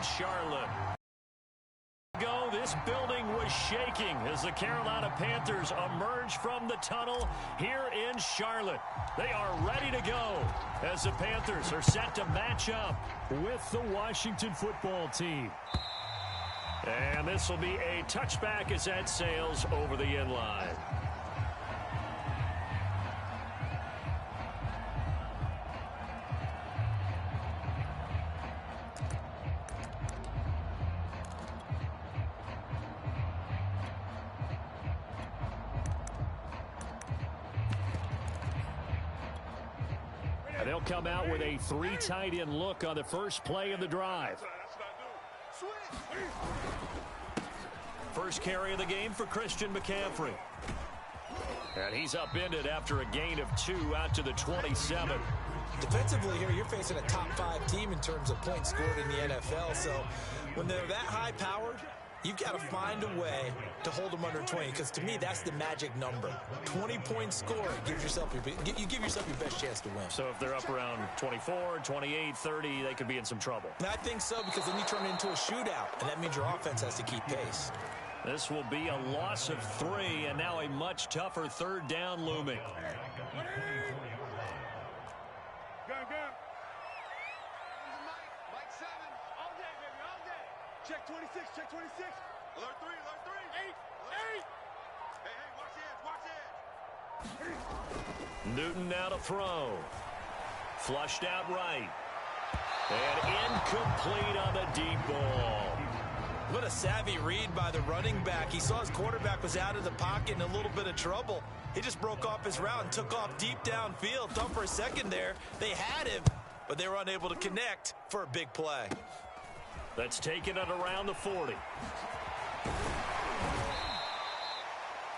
towards Charlotte. This building was shaking as the Carolina Panthers emerge from the tunnel here in Charlotte. They are ready to go as the Panthers are set to match up with the Washington football team. And this will be a touchback as that sails over the end line. They'll come out with a 3 tight end look on the first play of the drive. First carry of the game for Christian McCaffrey. And he's upended after a gain of 2 out to the 27. Defensively here, you're facing a top 5 team in terms of points scored in the NFL. So when they're that high-powered, you've got to find a way to hold them under 20, because to me, that's the magic number. 20 points scored, you give yourself your best chance to win. So if they're up around 24, 28, 30, they could be in some trouble. And I think so, because then you turn it into a shootout, and that means your offense has to keep pace. This will be a loss of 3, and now a much tougher 3rd down looming. Check 26, check 26. Alert 3, alert 3. 8. Hey, watch it. Newton now to throw. Flushed out right. And incomplete on the deep ball. What a savvy read by the running back. He saw his quarterback was out of the pocket in a little bit of trouble. He just broke off his route and took off deep downfield. Thought for a second there they had him, but they were unable to connect for a big play. That's taken it around the 40.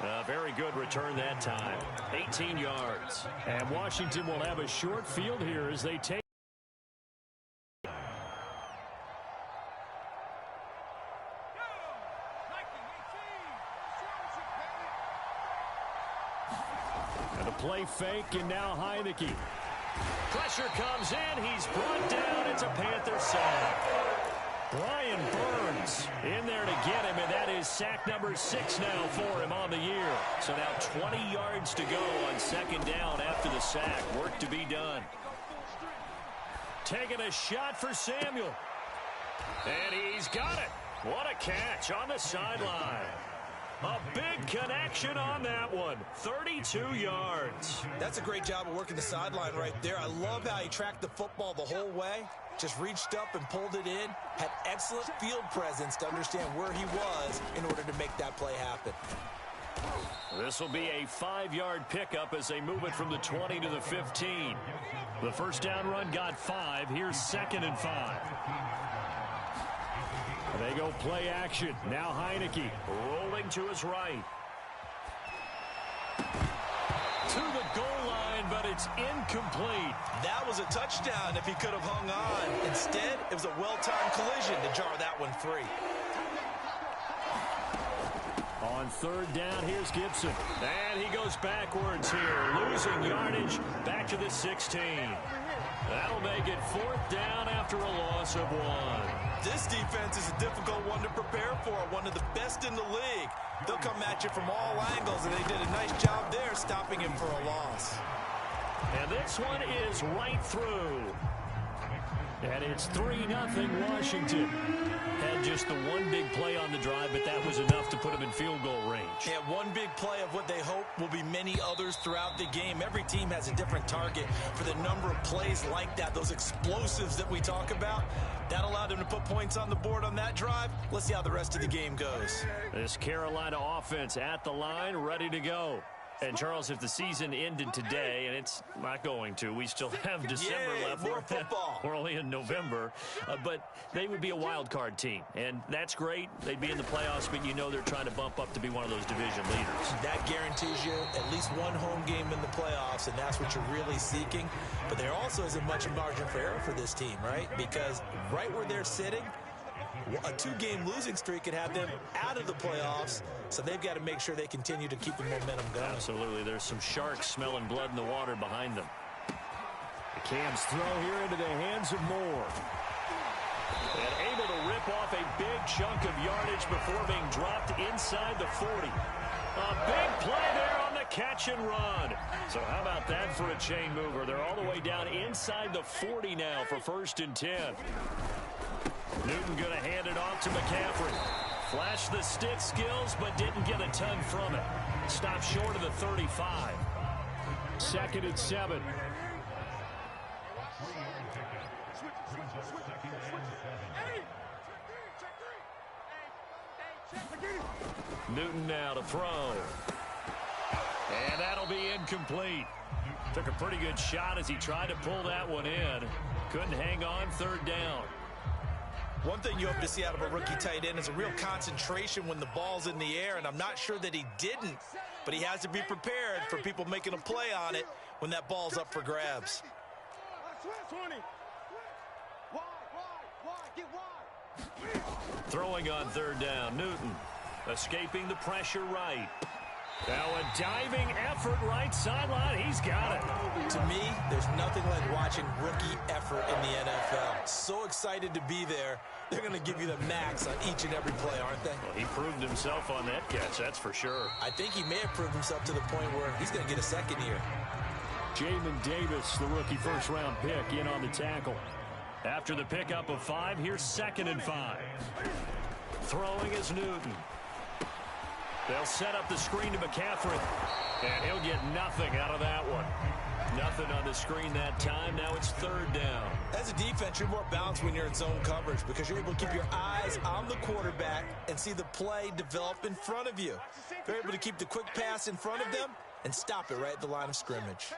A very good return that time. 18 yards. And Washington will have a short field here as they take. And a play fake, and now Heineke. Pressure comes in. He's brought down. It's a Panther sack. Brian Burns in there to get him, and that is sack number 6 now for him on the year. So now 20 yards to go on 2nd down after the sack. Work to be done. Taking a shot for Samuel. And he's got it. What a catch on the sideline. A big connection on that one. 32 yards. That's a great job of working the sideline right there. I love how he tracked the football the whole way. Just reached up and pulled it in. Had excellent field presence to understand where he was in order to make that play happen. This will be a 5-yard pickup as they move it from the 20 to the 15. The first down run got 5. Here's 2nd and 5. They go play action. Now Heineke rolling to his right. To the goal line, but it's incomplete. That was a touchdown if he could have hung on. Instead, it was a well-timed collision to jar that one free. On 3rd down, here's Gibson. And he goes backwards here, losing yardage back to the 16. That'll make it 4th down after a loss of 1. This defense is a difficult one to prepare for, one of the best in the league. They'll come at you from all angles, and they did a nice job there stopping him for a loss. And this one is right through. And it's 3-0 Washington. Had just the one big play on the drive, but that was enough to put them in field goal range. Yeah, one big play of what they hope will be many others throughout the game. Every team has a different target for the number of plays like that, those explosives that we talk about. That allowed them to put points on the board on that drive. Let's see how the rest of the game goes. This Carolina offense at the line, ready to go. And, Charles, if the season ended today, and it's not going to, we still have December left. More football. We're only in November. But they would be a wild card team. And that's great. They'd be in the playoffs, but you know they're trying to bump up to be one of those division leaders. That guarantees you at least one home game in the playoffs, and that's what you're really seeking. But there also isn't much margin for error for this team, right? Because right where they're sitting, a 2-game losing streak could have them out of the playoffs, so they've got to make sure they continue to keep the momentum going. Absolutely. There's some sharks smelling blood in the water behind them. The Cam's throw here into the hands of Moore. And able to rip chunk of yardage before being dropped inside the 40. A big play there on the catch and run. So how about that for a chain mover? They're all the way down inside the 40 now for 1st and 10. Newton going to hand it off to McCaffrey. Flashed the stick skills, but didn't get a ton from it. Stopped short of the 35. 2nd and 7. Newton now to throw. And that'll be incomplete. Took a pretty good shot as he tried to pull that one in. Couldn't hang on. 3rd down. One thing you hope to see out of a rookie tight end is a real concentration when the ball's in the air, and I'm not sure that he didn't, but he has to be prepared for people making a play on it when that ball's up for grabs. 20. Throwing on 3rd down, Newton. Escaping the pressure right. Now a diving effort right sideline. He's got it. To me, there's nothing like watching rookie effort in the NFL. So excited to be there. They're going to give you the max on each and every play, aren't they? Well, he proved himself on that catch, that's for sure. I think he may have proved himself to the point where he's going to get a second here. Jamin Davis, the rookie 1st-round pick, in on the tackle. After the pickup of 5, here's 2nd and 5. Throwing is Newton. They'll set up the screen to McCaffrey, and he'll get nothing out of that one. Nothing on the screen that time. Now it's 3rd down. As a defense, you're more balanced when you're in zone coverage because you're able to keep your eyes on the quarterback and see the play develop in front of you. They're able to keep the quick pass in front of them and stop it right at the line of scrimmage.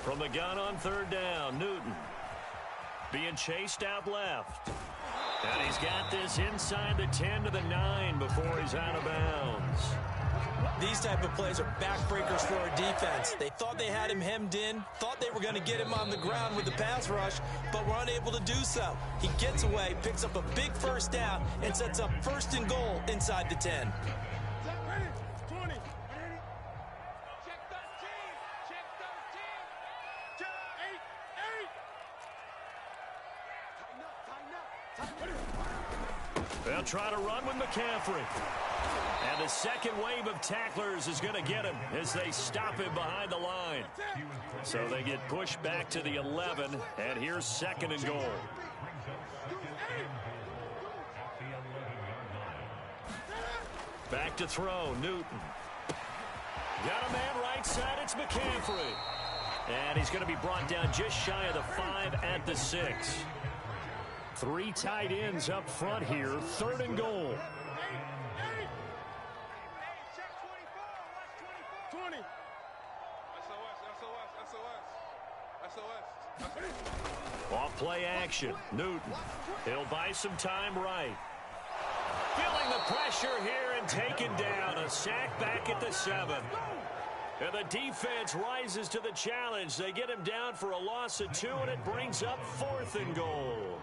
From the gun on 3rd down, Newton being chased out left. And he's got this inside the 10 to the 9 before he's out of bounds. These type of plays are backbreakers for our defense. They thought they had him hemmed in, thought they were going to get him on the ground with the pass rush, but were unable to do so. He gets away, picks up a big 1st down, and sets up 1st and goal inside the 10. They'll try to run with McCaffrey. And the second wave of tacklers is going to get him as they stop him behind the line. So they get pushed back to the 11, and here's 2nd and goal. Back to throw, Newton. Got a man right side, it's McCaffrey. And he's going to be brought down just shy of the 5 at the 6. 3 tight ends up front here. 3rd and goal. 20. Off play action. Newton. He'll buy some time right. Feeling the pressure here and taken down. A sack back at the 7. And the defense rises to the challenge. They get him down for a loss of 2, and it brings up 4th and goal.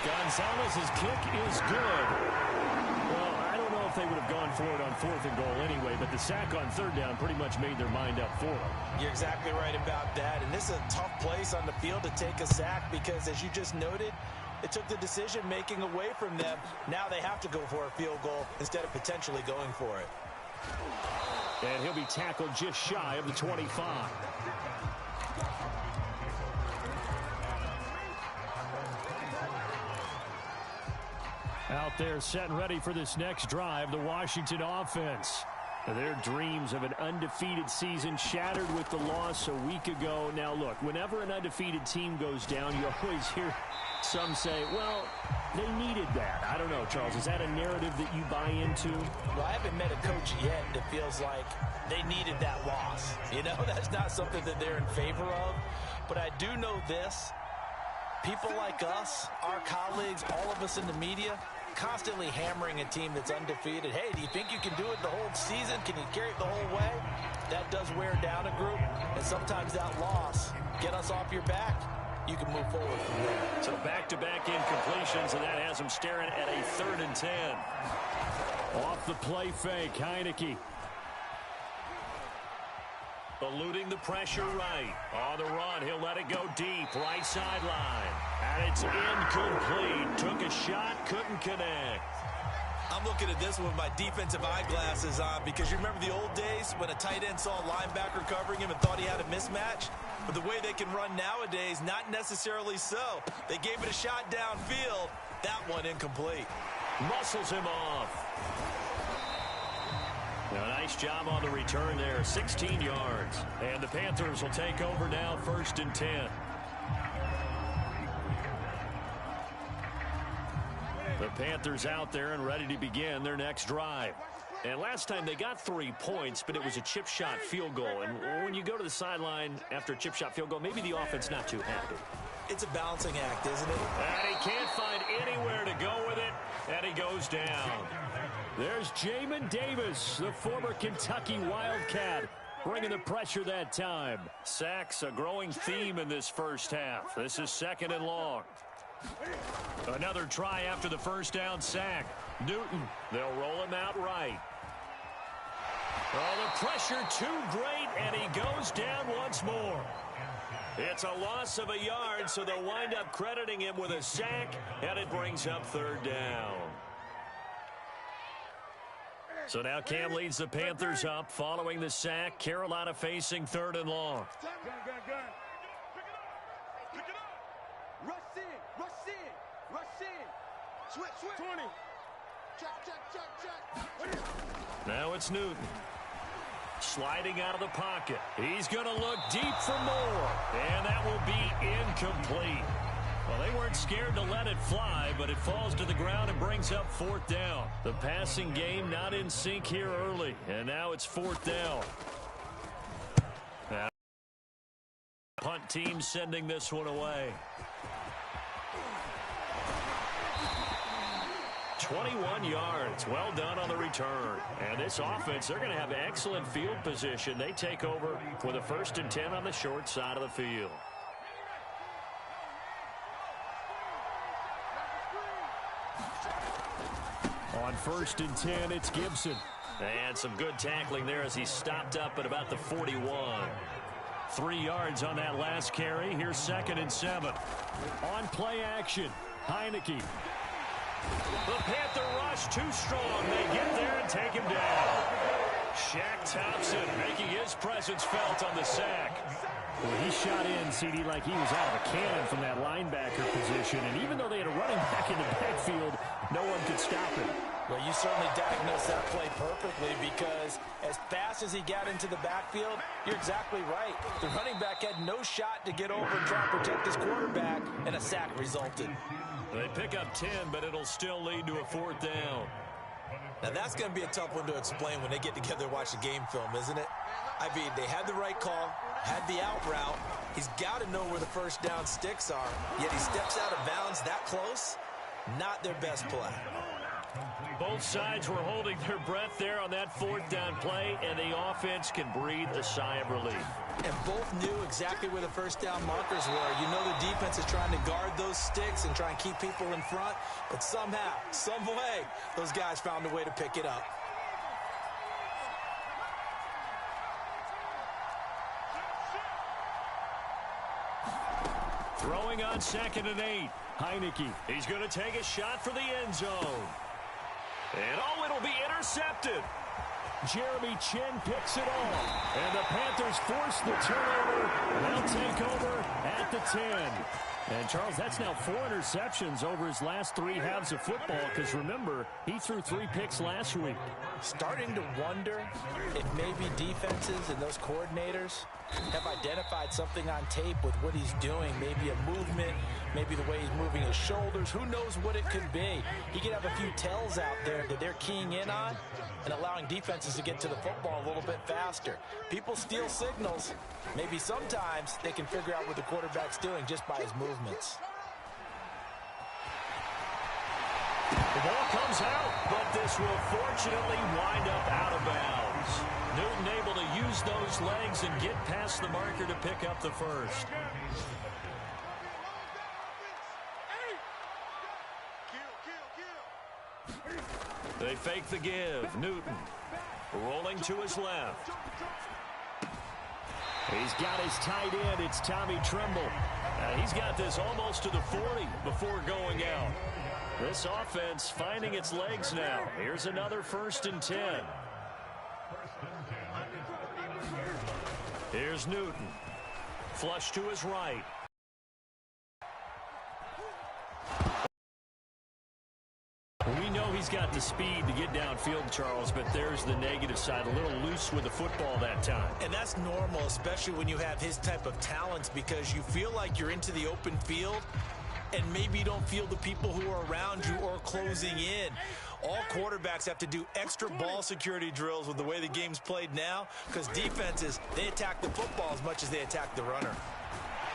Gonzalez's kick is good. Well, I don't know if they would have gone for it on 4th and goal anyway, but the sack on 3rd down pretty much made their mind up for them. You're exactly right about that, and this is a tough place on the field to take a sack because, as you just noted, it took the decision-making away from them. Now they have to go for a field goal instead of potentially going for it. And he'll be tackled just shy of the 25. Out there set and ready for this next drive, the Washington offense. Their dreams of an undefeated season shattered with the loss a week ago. Now, look, whenever an undefeated team goes down, you always hear some say, well, they needed that. I don't know, Charles. Is that a narrative that you buy into? Well, I haven't met a coach yet that feels like they needed that loss. You know, that's not something that they're in favor of. But I do know this. People like us, our colleagues, all of us in the media, constantly hammering a team that's undefeated. Hey, do you think you can do it the whole season? Can you carry it the whole way? That does wear down a group, and sometimes that loss, get us off your back, you can move forward from there. So back-to-back incompletions, and that has them staring at a 3rd and 10. Off the play fake, Heineke. Eluding the pressure right. On the run, he'll let it go deep. Right sideline. And it's incomplete. Took a shot, couldn't connect. I'm looking at this one with my defensive eyeglasses on because you remember the old days when a tight end saw a linebacker covering him and thought he had a mismatch? But the way they can run nowadays, not necessarily so. They gave it a shot downfield. That one incomplete. Muscles him off. Now, nice job on the return there, 16 yards. And the Panthers will take over now, 1st and 10. The Panthers out there and ready to begin their next drive. And last time they got 3 points, but it was a chip shot field goal. And when you go to the sideline after a chip shot field goal, maybe the offense not too happy. It's a balancing act, isn't it? And he can't find anywhere to go with it, and he goes down. There's Jamin Davis, the former Kentucky Wildcat, bringing the pressure that time. Sacks a growing theme in this first half. This is 2nd and long. Another try after the first down sack. Newton, they'll roll him out right. Oh, the pressure too great, and he goes down once more. It's a loss of a yard, so they'll wind up crediting him with a sack, and it brings up 3rd down. So now Cam leads the Panthers up following the sack. Carolina facing 3rd and long. Gun. Pick it up. Rush in. Switch. 20. Check. Now it's Newton. Sliding out of the pocket. He's going to look deep for more. And that will be incomplete. Well, they weren't scared to let it fly, but it falls to the ground and brings up 4th down. The passing game not in sync here early, and now it's 4th down. Now, punt team sending this one away. 21 yards. Well done on the return. And this offense, they're going to have excellent field position. They take over with a 1st and 10 on the short side of the field. On 1st and 10, it's Gibson. And some good tackling there as he stopped up at about the 41. 3 yards on that last carry. Here's 2nd and 7. On play action, Heineke. The Panther rush too strong. They get there and take him down. Shaq Thompson making his presence felt on the sack. Well, he shot in, CD, like he was out of a cannon from that linebacker position. And even though they had a running back in the backfield, no one could stop him. Well, you certainly diagnosed that play perfectly because as fast as he got into the backfield, you're exactly right. The running back had no shot to get over and try to protect his quarterback, and a sack resulted. They pick up 10, but it'll still lead to a 4th down. Now, that's going to be a tough one to explain when they get together and watch the game film, isn't it? I mean, they had the right call, had the out route. He's got to know where the 1st down sticks are, yet he steps out of bounds that close. Not their best play. Both sides were holding their breath there on that 4th down play, and the offense can breathe a sigh of relief. And both knew exactly where the 1st down markers were. You know the defense is trying to guard those sticks and try and keep people in front, but somehow, some way, those guys found a way to pick it up. Throwing on 2nd and 8. Heineke. He's going to take a shot for the end zone. And oh, it'll be intercepted. Jeremy Chin picks it off. And the Panthers force the turnover. They'll take over at the 10. And, Charles, that's now 4 interceptions over his last 3 halves of football because, remember, he threw 3 picks last week. Starting to wonder if maybe defenses and those coordinators have identified something on tape with what he's doing. Maybe a movement, maybe the way he's moving his shoulders. Who knows what it could be? He could have a few tells out there that they're keying in on and allowing defenses to get to the football a little bit faster. People steal signals. Maybe sometimes they can figure out what the quarterback's doing just by his movements. The ball comes out, but this will fortunately wind up out of bounds. Newton able to use those legs and get past the marker to pick up the 1st. They fake the give. Newton rolling to his left. He's got his tight end. It's Tommy Tremble. He's got this almost to the 40 before going out. This offense finding its legs now. Here's another 1st and 10. Here's Newton. Flush to his right. We know he's got the speed to get downfield, Charles, but there's the negative side. A little loose with the football that time. And that's normal, especially when you have his type of talents, because you feel like you're into the open field and maybe you don't feel the people who are around you or closing in. All quarterbacks have to do extra ball security drills with the way the game's played now, because defenses, they attack the football as much as they attack the runner.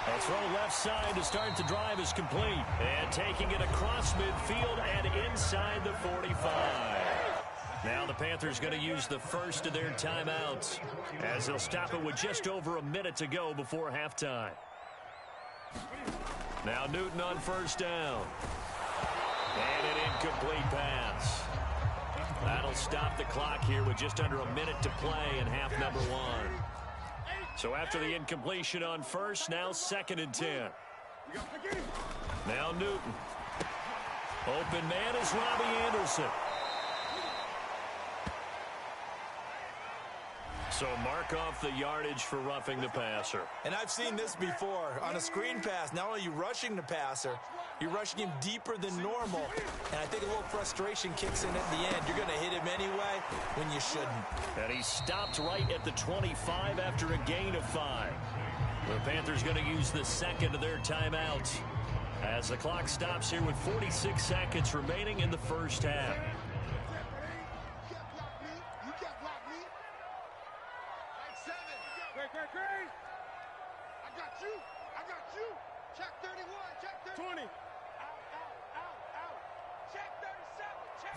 A throw left side to start the drive is complete. And taking it across midfield and inside the 45. Now the Panthers going to use the first of their timeouts as they'll stop it with just over a minute to go before halftime. Now Newton on 1st down. And an incomplete pass. That'll stop the clock here with just under a minute to play in half number 1. So after the incompletion on 1st, now 2nd and 10. Now Newton. Open man is Robbie Anderson. So mark off the yardage for roughing the passer. And I've seen this before. On a screen pass, not only are you rushing the passer, you're rushing him deeper than normal. And I think a little frustration kicks in at the end. You're going to hit him anyway when you shouldn't. And he stopped right at the 25 after a gain of 5. The Panthers going to use the 2nd of their timeouts as the clock stops here with 46 seconds remaining in the 1st half. I got you. Check 31. Check 20. Out. Check 37. Check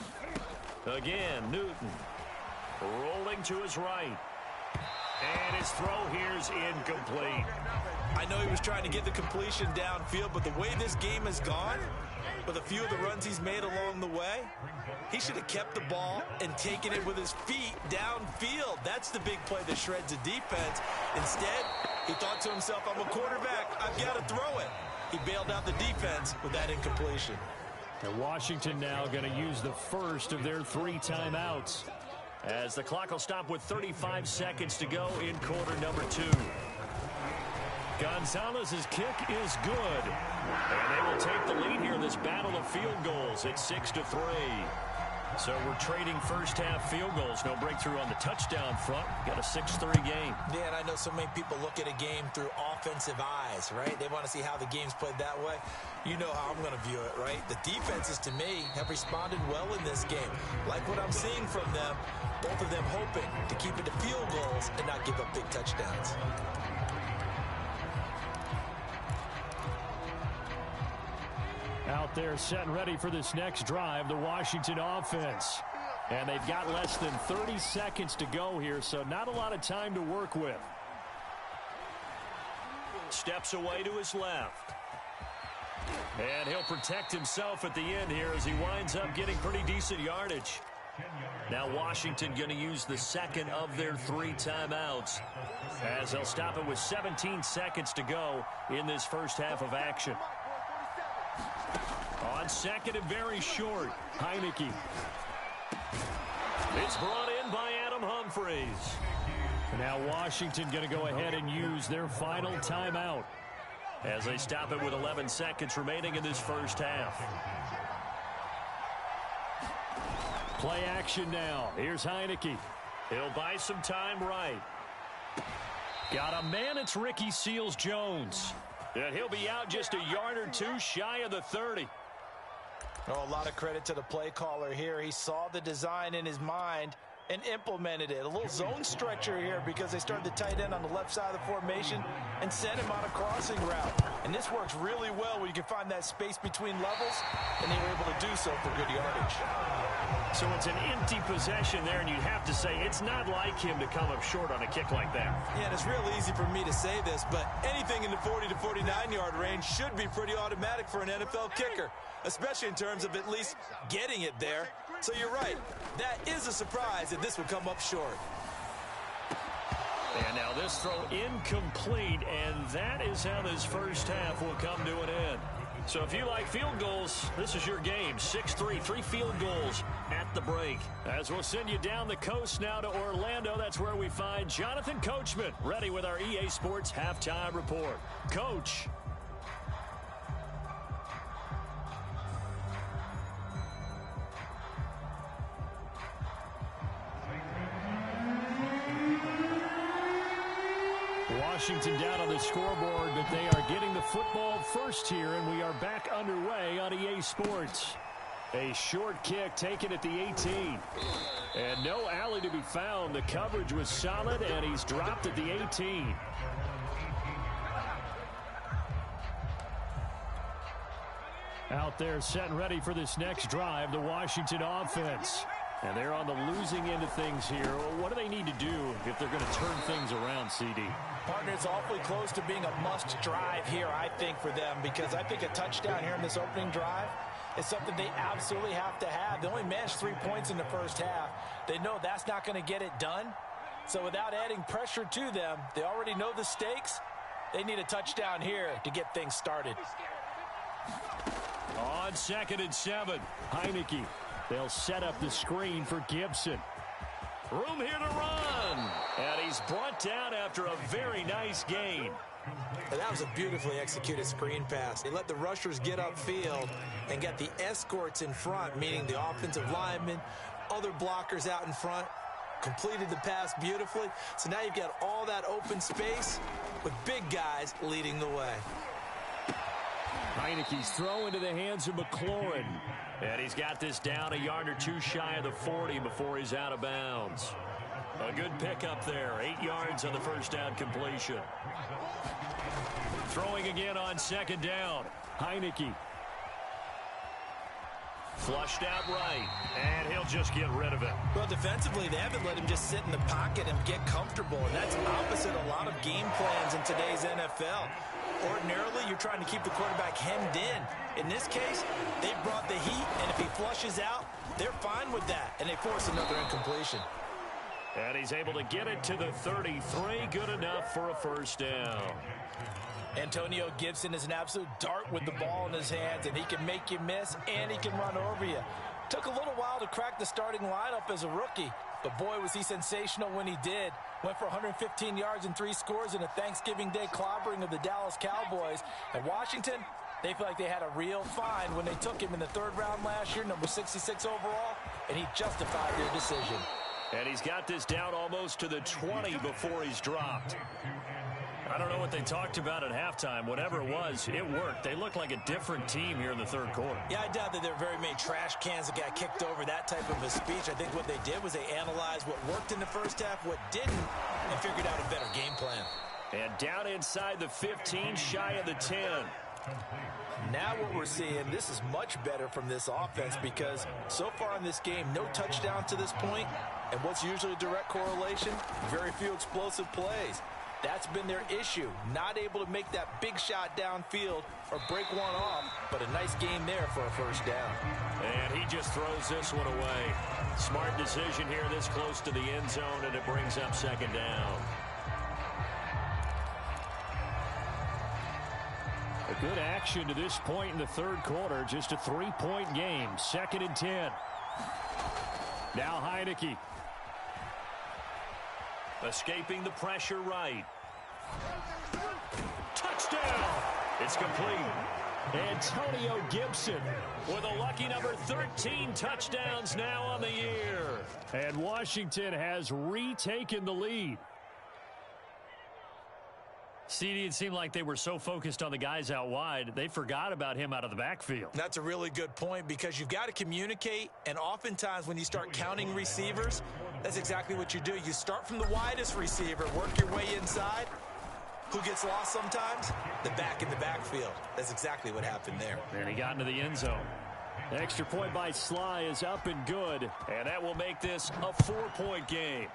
37. Again, Newton rolling to his right. And his throw here's incomplete. I know he was trying to get the completion downfield, but the way this game has gone, with a few of the runs he's made along the way, he should have kept the ball and taken it with his feet downfield. That's the big play that shreds the defense. Instead, he thought to himself, I'm a quarterback. I've got to throw it. He bailed out the defense with that incompletion. And Washington now going to use the first of their 3 timeouts as the clock will stop with 35 seconds to go in quarter number 2. Gonzalez's kick is good. And they will take the lead here in this battle of field goals. It's 6-3. So we're trading first half field goals. No breakthrough on the touchdown front. Got a 6-3 game. Yeah, and I know so many people look at a game through offensive eyes, right? They want to see how the game's played that way. You know how I'm going to view it, right? The defenses, to me, have responded well in this game. Like what I'm seeing from them, both of them hoping to keep it to field goals and not give up big touchdowns. Out there set and ready for this next drive, the Washington offense. And they've got less than 30 seconds to go here, so not a lot of time to work with. Steps away to his left. And he'll protect himself at the end here as he winds up getting pretty decent yardage. Now Washington going to use the 2nd of their 3 timeouts as they'll stop it with 17 seconds to go in this first half of action. On 2nd and very short, Heineke. It's brought in by Adam Humphries. Now Washington going to go ahead and use their final timeout as they stop it with 11 seconds remaining in this first half. Play action now. Here's Heineke. He'll buy some time right. Got a man, it's Ricky Seals-Jones. And he'll be out just a yard or 2 shy of the 30. Oh, a lot of credit to the play caller here. He saw the design in his mind and implemented it. A little zone stretcher here because they started the tight end on the left side of the formation and sent him on a crossing route. And this works really well where you can find that space between levels, and they were able to do so for good yardage. So it's an empty possession there, and you'd have to say it's not like him to come up short on a kick like that. Yeah, and it's real easy for me to say this, but anything in the 40 to 49-yard range should be pretty automatic for an NFL kicker, especially in terms of at least getting it there. So you're right. That is a surprise that this would come up short. And now this throw incomplete, and that is how this first half will come to an end. So if you like field goals, this is your game. 6-3, 3 field goals at the break. As we'll send you down the coast now to Orlando, that's where we find Jonathan Coachman, ready with our EA Sports Halftime Report. Coach. Washington down on the scoreboard, but they are getting the football first here, and we are back underway on EA Sports. A short kick taken at the 18. And no alley to be found. The coverage was solid, and he's dropped at the 18. Out there set and ready for this next drive, the Washington offense. And they're on the losing end of things here. What do they need to do if they're going to turn things around, CD? Partner, it's awfully close to being a must drive here, I think, for them, because I think a touchdown here in this opening drive is something they absolutely have to have. They only managed 3 points in the first half. They know that's not going to get it done. So without adding pressure to them, they already know the stakes. They need a touchdown here to get things started. On 2nd and 7, Heineke. They'll set up the screen for Gibson. Room here to run. And he's brought down after a very nice gain. And that was a beautifully executed screen pass. They let the rushers get upfield and get the escorts in front, meaning the offensive linemen, other blockers out in front, completed the pass beautifully. So now you've got all that open space with big guys leading the way. Heineke's throw into the hands of McLaurin. And he's got this down a yard or two shy of the 40 before he's out of bounds. A good pickup there. 8 yards on the first down completion. Throwing again on 2nd down. Heineke. Flushed out right. And he'll just get rid of it. Well, defensively, they haven't let him just sit in the pocket and get comfortable. And that's opposite a lot of game plans in today's NFL. Ordinarily, you're trying to keep the quarterback hemmed in. In this case, they brought the heat, and if he flushes out, they're fine with that, and they force another incompletion. And he's able to get it to the 33. Good enough for a first down. Antonio Gibson is an absolute dart with the ball in his hands, and he can make you miss, and he can run over you. Took a little while to crack the starting lineup as a rookie, but boy, was he sensational when he did. Went for 115 yards and 3 scores in a Thanksgiving Day clobbering of the Dallas Cowboys. And Washington, they feel like they had a real find when they took him in the 3rd round last year, number 66 overall, and he justified their decision. And he's got this down almost to the 20 before he's dropped. I don't know what they talked about at halftime. Whatever it was, it worked. They look like a different team here in the 3rd quarter. Yeah, I doubt that there are very many trash cans that got kicked over, that type of a speech. I think what they did was they analyzed what worked in the first half, what didn't, and figured out a better game plan. And down inside the 15, shy of the 10. Now what we're seeing, this is much better from this offense because so far in this game, no touchdown to this point, and what's usually a direct correlation? Very few explosive plays. That's been their issue, not able to make that big shot downfield or break one off, but a nice game there for a first down. And he just throws this one away. Smart decision here this close to the end zone, and it brings up 2nd down. A good action to this point in the 3rd quarter, just a 3-point game, 2nd and 10. Now Heineke. Escaping the pressure right. Touchdown! It's complete. Antonio Gibson with a lucky number 13 touchdowns now on the year. And Washington has retaken the lead. CD, it seemed like they were so focused on the guys out wide, they forgot about him out of the backfield. That's a really good point because you've got to communicate, and oftentimes when you start counting receivers, that's exactly what you do. You start from the widest receiver, work your way inside. Who gets lost sometimes? The back in the backfield. That's exactly what happened there. And he got into the end zone. The extra point by Sly is up and good, and that will make this a 4-point game.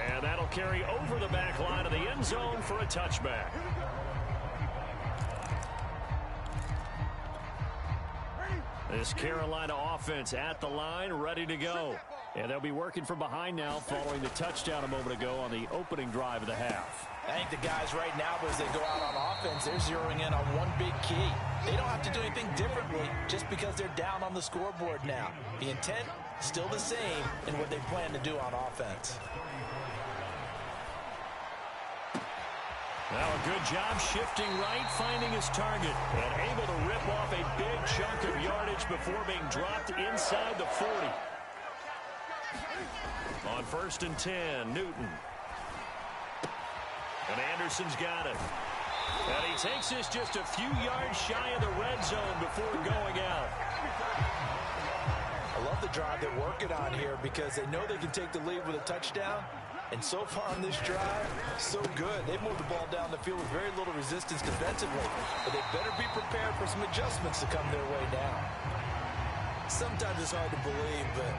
And that'll carry over the back line of the end zone for a touchback. This Carolina offense at the line, ready to go. And they'll be working from behind now following the touchdown a moment ago on the opening drive of the half. I think the guys right now, as they go out on offense, they're zeroing in on one big key. They don't have to do anything differently just because they're down on the scoreboard now. The intent, still the same in what they plan to do on offense. Now a good job shifting right, finding his target, and able to rip off a big chunk of yardage before being dropped inside the 40. On 1st and 10, Newton. And Anderson's got it. And he takes this just a few yards shy of the red zone before going out. I love the drive they're working on here because they know they can take the lead with a touchdown. And so far on this drive, so good. They've moved the ball down the field with very little resistance defensively. But they better be prepared for some adjustments to come their way now. Sometimes it's hard to believe, but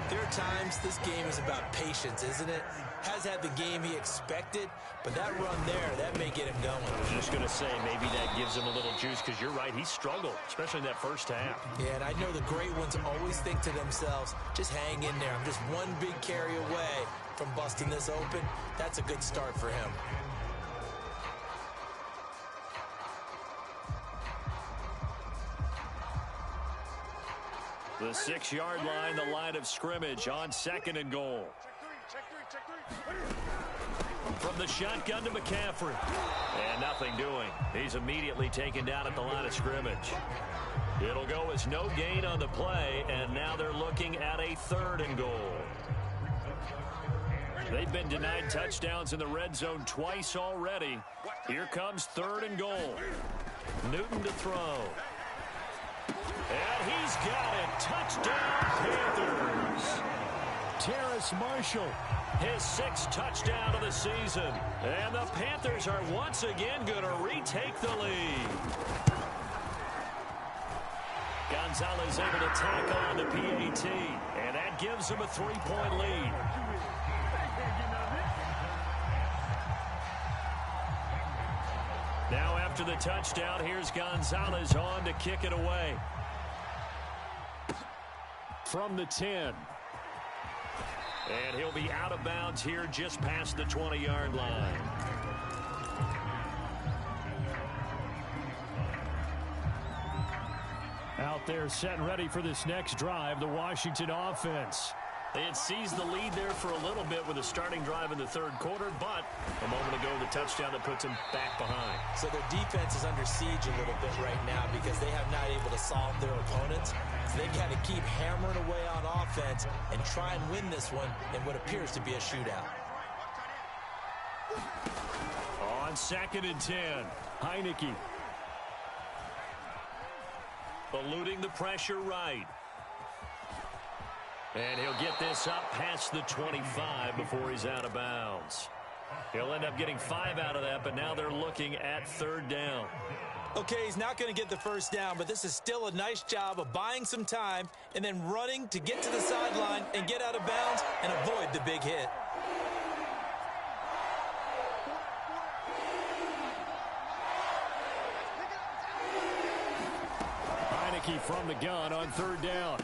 there are times this game is about patience, isn't it? Has had the game he expected, but that run there, that may get him going. I was just going to say, maybe that gives him a little juice, because you're right, he struggled, especially in that first half. Yeah, and I know the great ones always think to themselves, just hang in there. I'm just one big carry away from busting this open. That's a good start for him. The 6-yard line, the line of scrimmage on 2nd and goal. From the shotgun to McCaffrey. And nothing doing. He's immediately taken down at the line of scrimmage. It'll go as no gain on the play, and now they're looking at a 3rd and goal. They've been denied touchdowns in the red zone twice already. Here comes 3rd and goal. Newton to throw. And he's got it. Touchdown, Panthers. Terrace Marshall, his 6th touchdown of the season. And the Panthers are once again going to retake the lead. Gonzalez able to tack on the PAT. And that gives him a 3-point lead. Now after the touchdown, here's Gonzalez on to kick it away. From the 10. And he'll be out of bounds here just past the 20-yard line. Out there set and ready for this next drive, the Washington offense. They had seized the lead there for a little bit with a starting drive in the 3rd quarter, but a moment ago the touchdown that puts them back behind. So their defense is under siege a little bit right now because they have not able to solve their opponents. So they've got to keep hammering away on offense and try and win this one in what appears to be a shootout. On 2nd and 10, Heineke. Eluding the pressure right. And he'll get this up past the 25 before he's out of bounds. He'll end up getting 5 out of that, but now they're looking at 3rd down. Okay, he's not going to get the first down, but this is still a nice job of buying some time and then running to get to the sideline and get out of bounds and avoid the big hit. Heineke from the gun on 3rd down.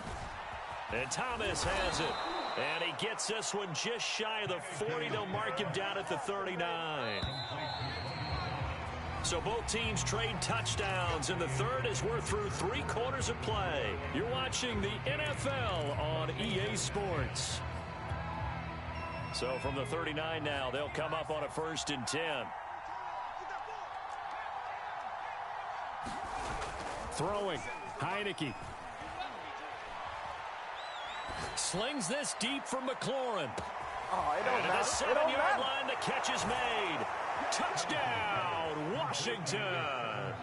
And Thomas has it. And he gets this one just shy of the 40. They'll mark him down at the 39. So both teams trade touchdowns in the 3rd as we're through 3 quarters of play. You're watching the NFL on EA Sports. So from the 39 now, they'll come up on a 1st and 10. Throwing, Heineke. Slings this deep from McLaurin. Oh, it don't and matter. the 7-yard line, the catch is made. Touchdown, Washington.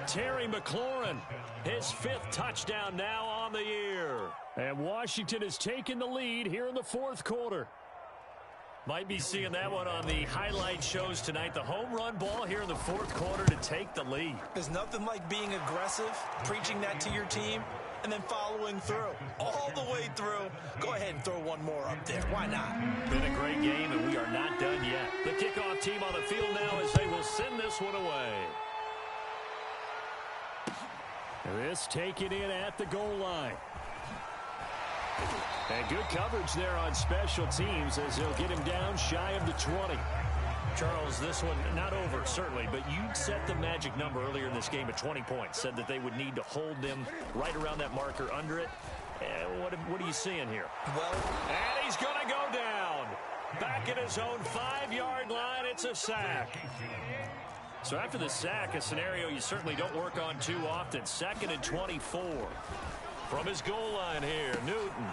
Terry McLaurin, his 5th touchdown now on the year. And Washington has taken the lead here in the 4th quarter. Might be seeing that one on the highlight shows tonight. The home run ball here in the 4th quarter to take the lead. There's nothing like being aggressive, preaching that to your team, and then following through. All the way through. Go ahead and throw one more up there. Why not? Been a great game, and we are not done yet. The kickoff team on the field now as they will send this one away. This taken in at the goal line. And good coverage there on special teams as they'll get him down shy of the 20. Charles, this one not over, certainly, but you set the magic number earlier in this game at 20 points. Said that they would need to hold them right around that marker under it. What are you seeing here? Well, and he's going to go down. Back at his own 5-yard line, it's a sack. So after the sack, a scenario you certainly don't work on too often. 2nd and 24. From his goal line here, Newton.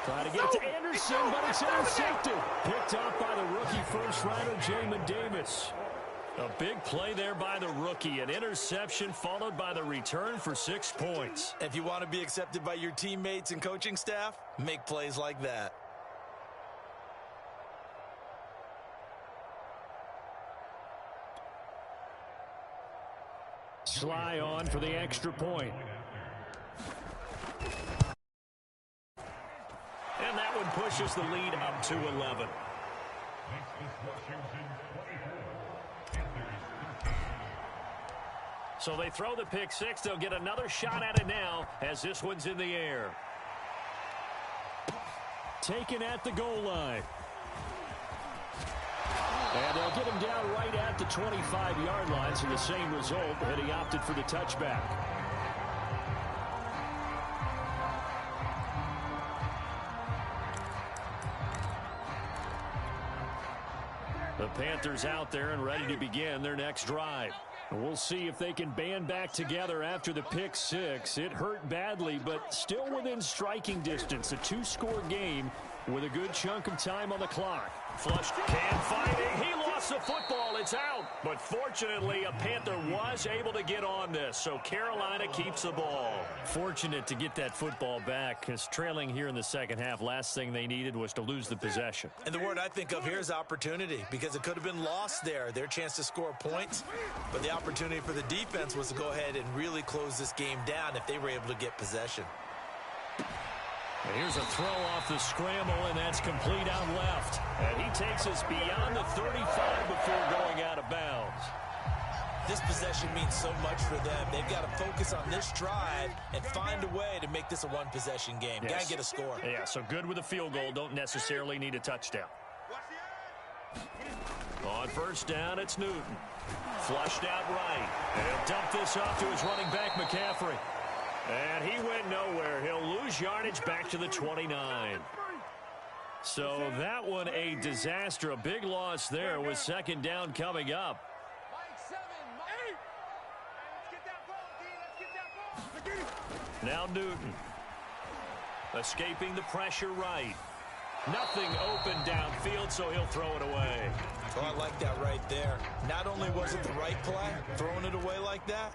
Trying to get it to Anderson, but it's intercepted. Picked off by the rookie first-rounder, Jamin Davis. A big play there by the rookie. An interception followed by the return for 6 points. if you want to be accepted by your teammates and coaching staff, make plays like that. Sly on for the extra point. And that one pushes the lead up to 11. So they throw the pick six. They'll get another shot at it now as this one's in the air. Taken at the goal line. And they'll get him down right at the 25-yard line, so the same result, and he opted for the touchback. The Panthers out there and ready to begin their next drive. We'll see if they can band back together after the pick six. It hurt badly, but still within striking distance. A 2-score game with a good chunk of time on the clock. Flush, can find it. He lost the football. It's out. But fortunately, a Panther was able to get on this, so Carolina keeps the ball. Fortunate to get that football back, because trailing here in the second half, last thing they needed was to lose the possession. And the word I think of here is opportunity, because it could have been lost there, their chance to score points. But the opportunity for the defense was to go ahead and really close this game down if they were able to get possession. And here's a throw off the scramble, and that's complete out left. And he takes us beyond the 35 before going out of bounds. This possession means so much for them. They've got to focus on this drive and find a way to make this a one-possession game. Yes. Got to get a score. Yeah, so good with a field goal. Don't necessarily need a touchdown. On first down, it's Newton. Flushed out right. And he'll dump this off to his running back, McCaffrey. And he went nowhere. He'll lose yardage back to the 29. So that one a disaster. A big loss there with second down coming up. Now Newton. Escaping the pressure right. Nothing open downfield, so he'll throw it away. Oh, I like that right there. Not only was it the right play, throwing it away like that,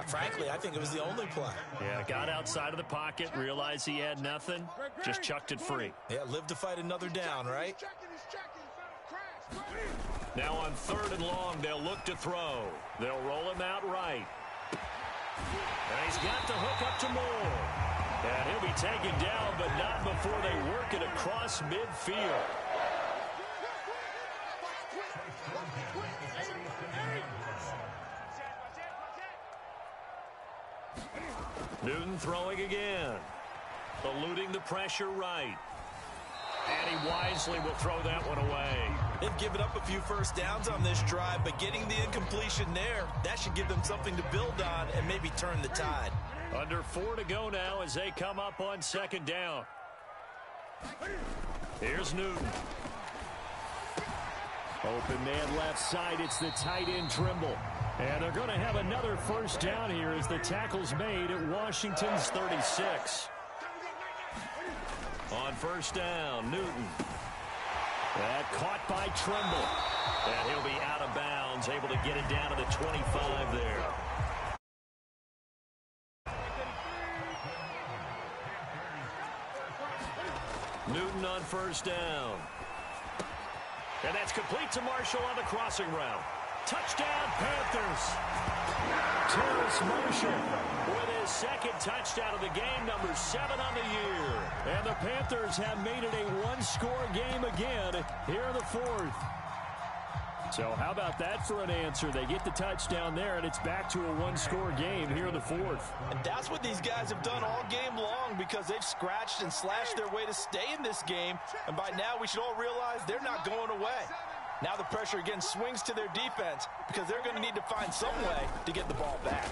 frankly, I think it was the only play. Yeah, got outside of the pocket, realized he had nothing, just chucked it free. Yeah, live to fight another down, right? Now on 3rd and long, they'll look to throw. They'll roll him out right. And he's got the hook up to Moore. And he'll be taken down, but not before they work it across midfield. Newton throwing again. Eluding the pressure right. And he wisely will throw that one away. They've given up a few first downs on this drive, but getting the incompletion there, that should give them something to build on and maybe turn the tide. Under 4 to go now as they come up on second down. Here's Newton. Open man left side. It's the tight end Trimble. And they're going to have another first down here as the tackle's made at Washington's 36. On first down, Newton. That caught by Trimble. And he'll be out of bounds, able to get it down to the 25 there. Newton on first down. And that's complete to Marshall on the crossing route. Touchdown, Panthers. Terrace Marshall with his second touchdown of the game, number 7 on the year. And the Panthers have made it a one-score game again here in the 4th. So how about that for an answer? They get the touchdown there, and it's back to a one-score game here in the fourth. And that's what these guys have done all game long because they've scratched and slashed their way to stay in this game. And by now, we should all realize they're not going away. Now the pressure again swings to their defense because they're going to need to find some way to get the ball back.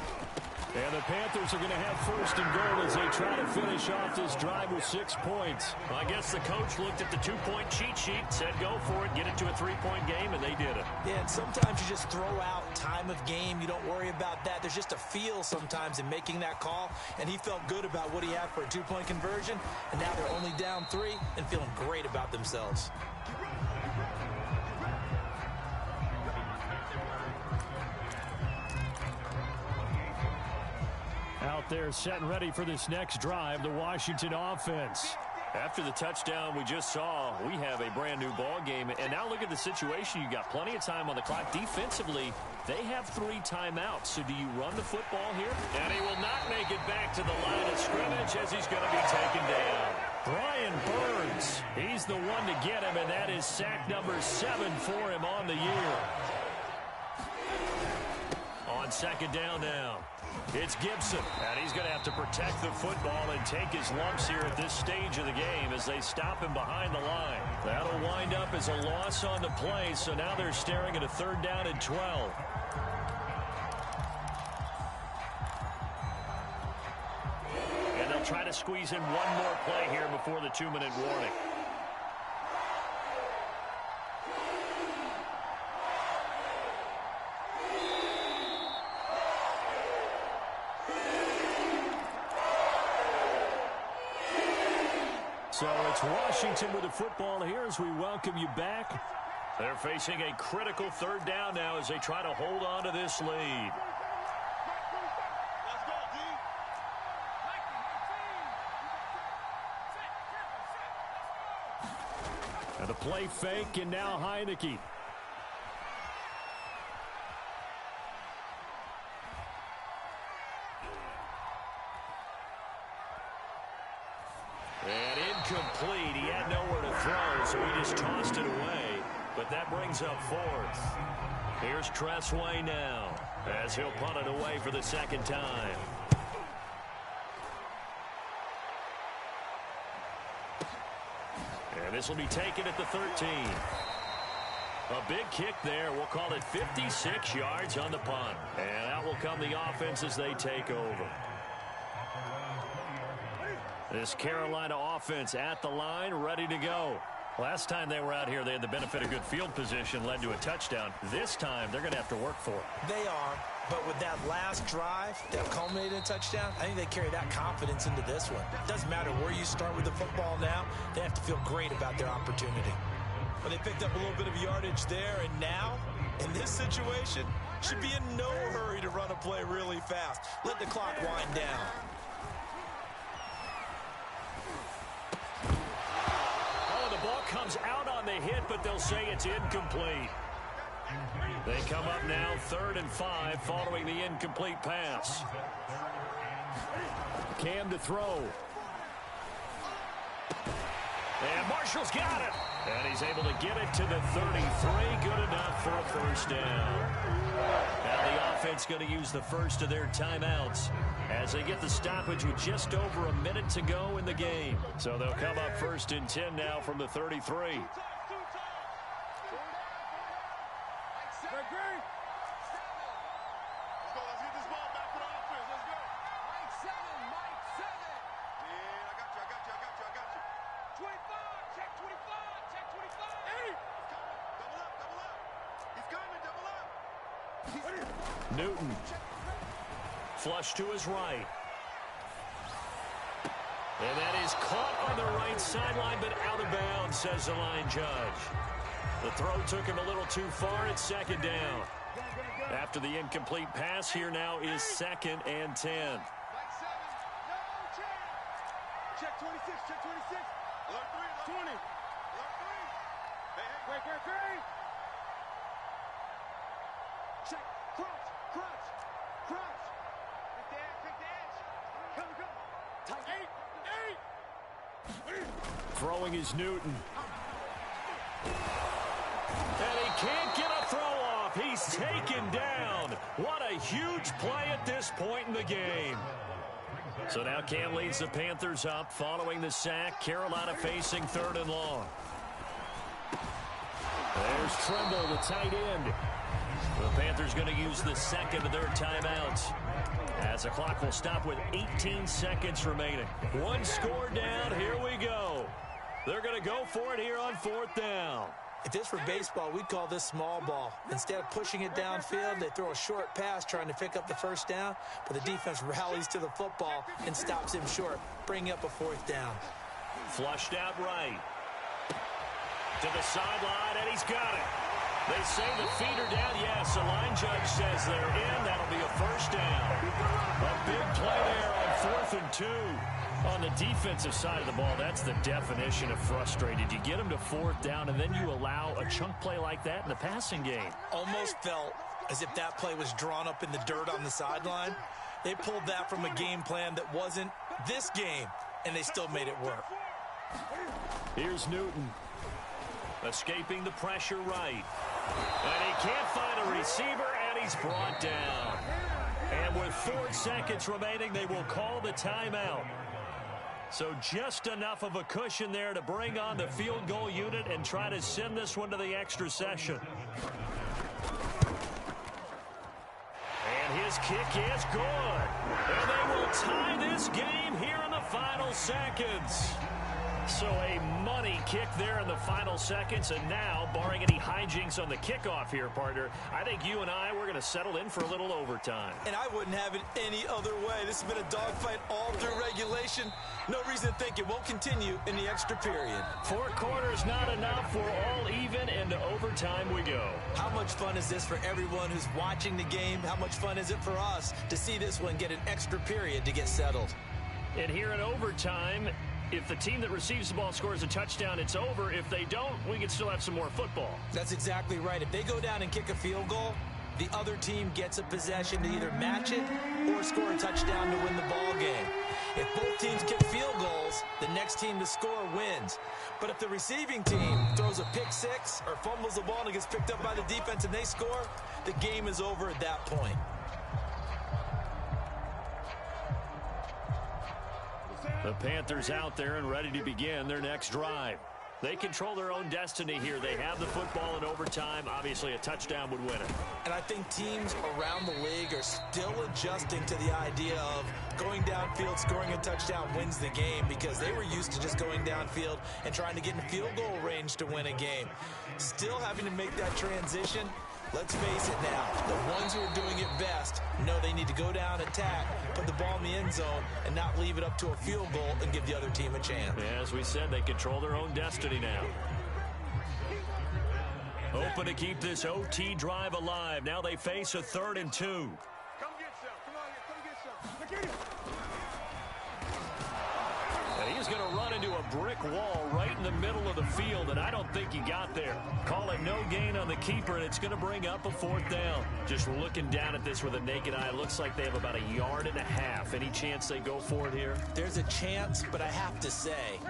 And the Panthers are going to have first and goal as they try to finish off this drive with 6 points. I guess the coach looked at the 2-point cheat sheet, said go for it, get it to a 3-point game, and they did it. Yeah, and sometimes you just throw out time of game. You don't worry about that. There's just a feel sometimes in making that call, and he felt good about what he had for a 2-point conversion, and now they're only down 3 and feeling great about themselves. Out there set and ready for this next drive, the Washington offense. After the touchdown we just saw, we have a brand new ball game. And now look at the situation. You got plenty of time on the clock. Defensively, they have 3 timeouts. So do you run the football here? And he will not make it back to the line of scrimmage as he's going to be taken down. Brian Burns, he's the one to get him, and that is sack number 7 for him on the year. On second down now, it's Gibson, and he's going to have to protect the football and take his lumps here at this stage of the game as they stop him behind the line. That'll wind up as a loss on the play, so now they're staring at a 3rd down and 12. And they'll try to squeeze in one more play here before the 2-minute warning. So it's Washington with the football here as we welcome you back. They're facing a critical 3rd down now as they try to hold on to this lead. And the play fake, and now Heineke. And incomplete. He had nowhere to throw, so he just tossed it away. But that brings up 4th. Here's Tressway now as he'll punt it away for the 2nd time. And this will be taken at the 13. A big kick there. We'll call it 56 yards on the punt. And out will come the offense as they take over. This Carolina offense at the line, ready to go. Last time they were out here, they had the benefit of good field position, led to a touchdown. This time, they're going to have to work for it. They are, but with that last drive that culminated in a touchdown, I think they carry that confidence into this one. It doesn't matter where you start with the football now. They have to feel great about their opportunity. But they picked up a little bit of yardage there, and now, in this situation, should be in no hurry to run a play really fast. Let the clock wind down. Comes out on the hit, but they'll say it's incomplete. They come up now 3rd and 5 following the incomplete pass. Cam to throw. And Marshall's got it. And he's able to get it to the 33. Good enough for a 1st down. Now the offense going to use the first of their timeouts as they get the stoppage with just over a minute to go in the game. So they'll come up 1st and 10 now from the 33. Newton. Flush to his right. And that is caught on the right sideline, but out of bounds, says the line judge. The throw took him a little too far. It's 2nd down. After the incomplete pass, here now is 2nd and 10. Check 26, check 26. Alert 3, 20. Alert 3. Hey, great. Check, crunch. Take the edge. Come. Tight. 8. Throwing is Newton. And he can't get a throw He's taken down. What a huge play at this point in the game. So now Cam leads the Panthers up following the sack. Carolina facing 3rd and long. There's Tremble, the tight end. The Panthers going to use the second of their timeouts, as the clock will stop with 18 seconds remaining. One score down. Here we go. They're going to go for it here on 4th down. If this were baseball, we'd call this small ball. Instead of pushing it downfield, they throw a short pass trying to pick up the 1st down, but the defense rallies to the football and stops him short, bringing up a 4th down. Flushed out right. To the sideline, and he's got it. They say the feet are down. Yes, the line judge says they're in. That'll be a 1st down. A big play there on 4th and 2. On the defensive side of the ball, that's the definition of frustrated. You get them to 4th down, and then you allow a chunk play like that in the passing game. Almost felt as if that play was drawn up in the dirt on the sideline. They pulled that from a game plan that wasn't this game, and they still made it work. Here's Newton. Escaping the pressure right. And he can't find a receiver, and he's brought down. And with 4 seconds remaining, they will call the timeout. So just enough of a cushion there to bring on the field goal unit and try to send this one to the extra session. And his kick is good. And they will tie this game here in the final seconds. So a money kick there in the final seconds, and now, barring any hijinks on the kickoff here, partner, I think you and we're going to settle in for a little overtime. And I wouldn't have it any other way. This has been a dogfight all through regulation. No reason to think it won't continue in the extra period. 4 quarters not enough. We're all even, and to overtime we go. How much fun is this for everyone who's watching the game? How much fun is it for us to see this one get an extra period to get settled? And here in overtime, if the team that receives the ball scores a touchdown, it's over. If they don't, we can still have some more football. That's exactly right. If they go down and kick a field goal, the other team gets a possession to either match it or score a touchdown to win the ball game. If both teams kick field goals, the next team to score wins. But if the receiving team throws a pick 6 or fumbles the ball and it gets picked up by the defense and they score, the game is over at that point. The Panthers out there and ready to begin their next drive. They control their own destiny here. They have the football in overtime. Obviously, a touchdown would win it. And I think teams around the league are still adjusting to the idea of going downfield, scoring a touchdown wins the game, because they were used to just going downfield and trying to get in field goal range to win a game. Still having to make that transition. Let's face it now, the ones who are doing it best know they need to go down, attack, put the ball in the end zone, and not leave it up to a field goal and give the other team a chance. Yeah, as we said, they control their own destiny now. Hoping to keep this OT drive alive. Now they face a 3rd and 2. Come get some. Come on here. Come get some. Look at it. And he's going to run into a brick wall right in the middle of the field, and I don't think he got there. Call it no gain on the keeper, and it's going to bring up a 4th down. Just looking down at this with a naked eye, it looks like they have about 1.5 yards. Any chance they go for it here? There's a chance, but I have to say,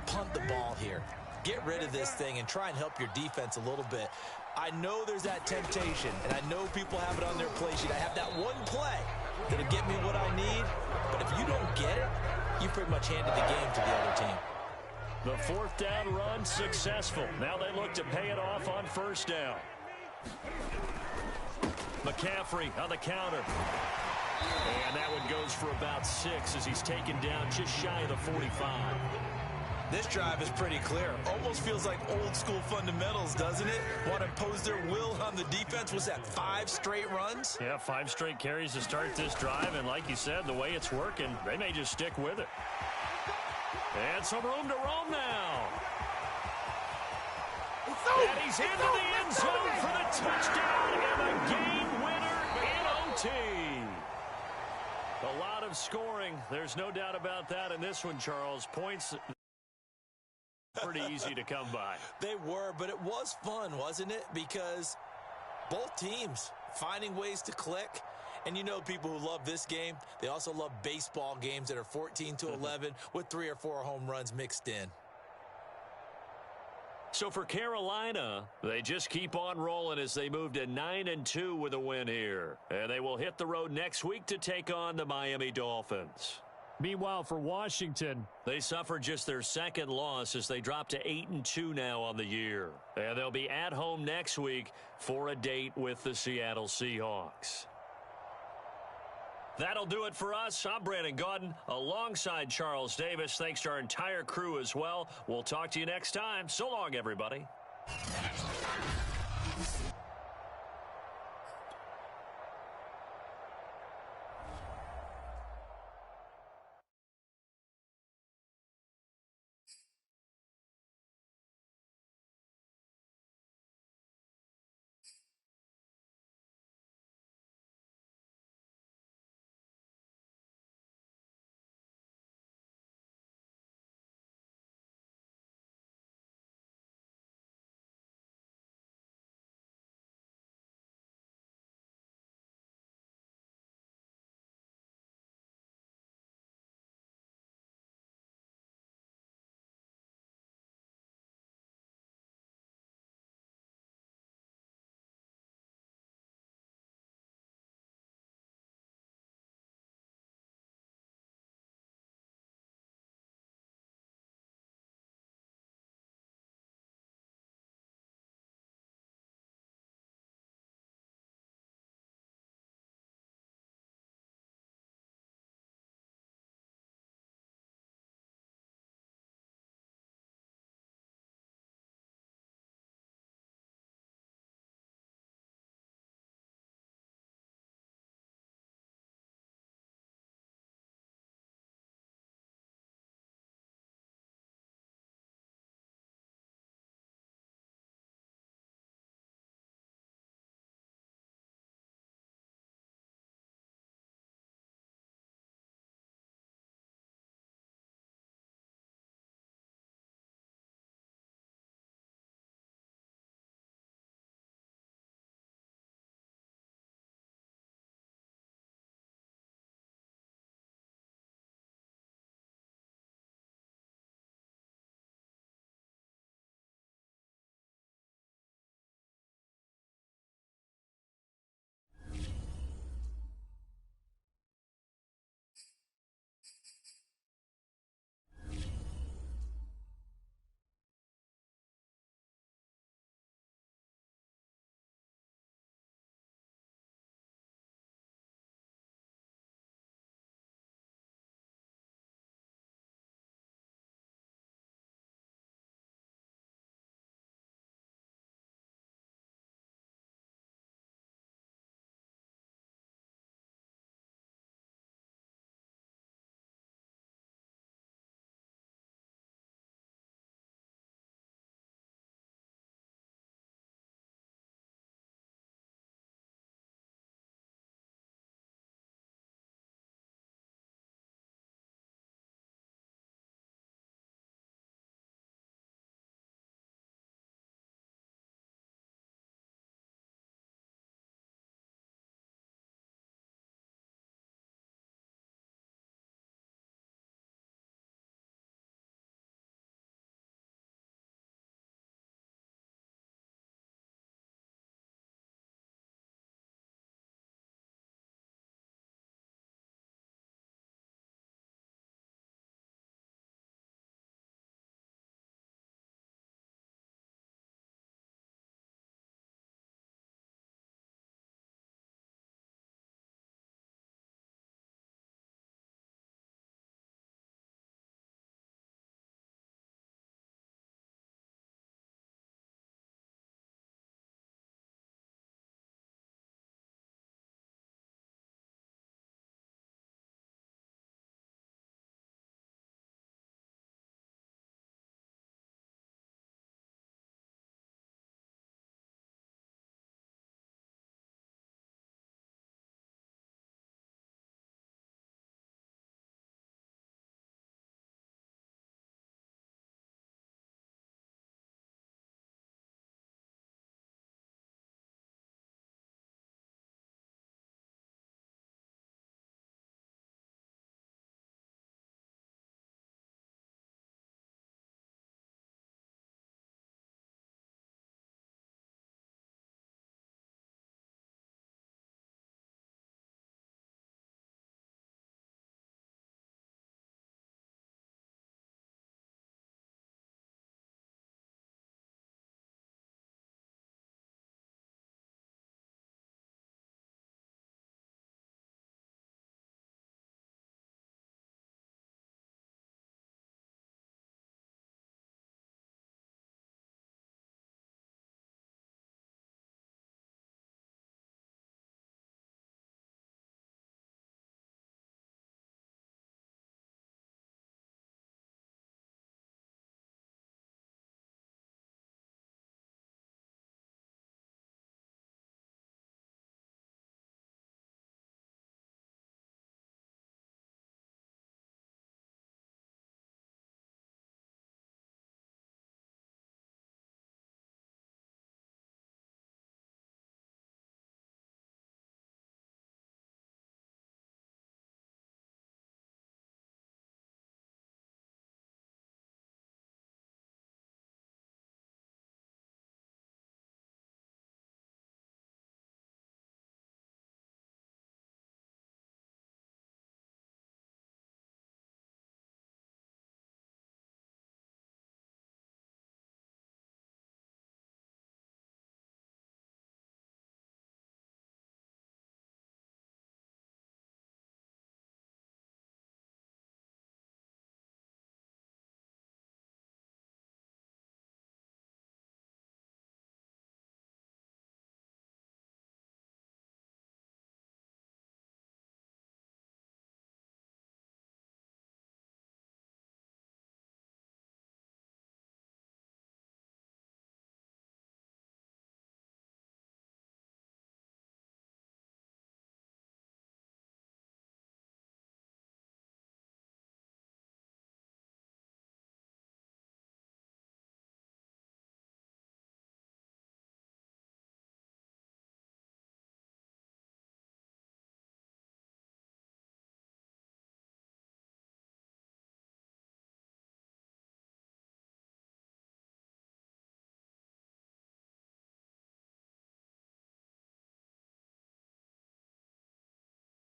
punt the ball here. Get rid of this thing and try and help your defense a little bit. I know there's that temptation, and I know people have it on their play sheet. I have that one play that'll get me what I need, but if you don't get it, you pretty much handed the game to the other team. The 4th down run successful. Now they look to pay it off on 1st down. McCaffrey on the counter. And that one goes for about 6 as he's taken down just shy of the 45. This drive is pretty clear. Almost feels like old school fundamentals, doesn't it? Want to impose their will on the defense. Was that 5 straight runs? Yeah, 5 straight carries to start this drive. And like you said, the way it's working, they may just stick with it. And some room to roam now. And he's into the end zone for the touchdown and the game winner in OT. A lot of scoring. There's no doubt about that in this one, Charles. Points pretty easy to come by. They were, but it was fun, wasn't it? Because both teams finding ways to click. And you know, people who love this game, they also love baseball games that are 14-11 with 3 or 4 home runs mixed in. So for Carolina, they just keep on rolling as they move to 9-2 with a win here. And they will hit the road next week to take on the Miami Dolphins. Meanwhile, for Washington, they suffered just their second loss as they drop to 8-2 now on the year. And they'll be at home next week for a date with the Seattle Seahawks. That'll do it for us. I'm Brandon Gaudin alongside Charles Davis. Thanks to our entire crew as well. We'll talk to you next time. So long, everybody.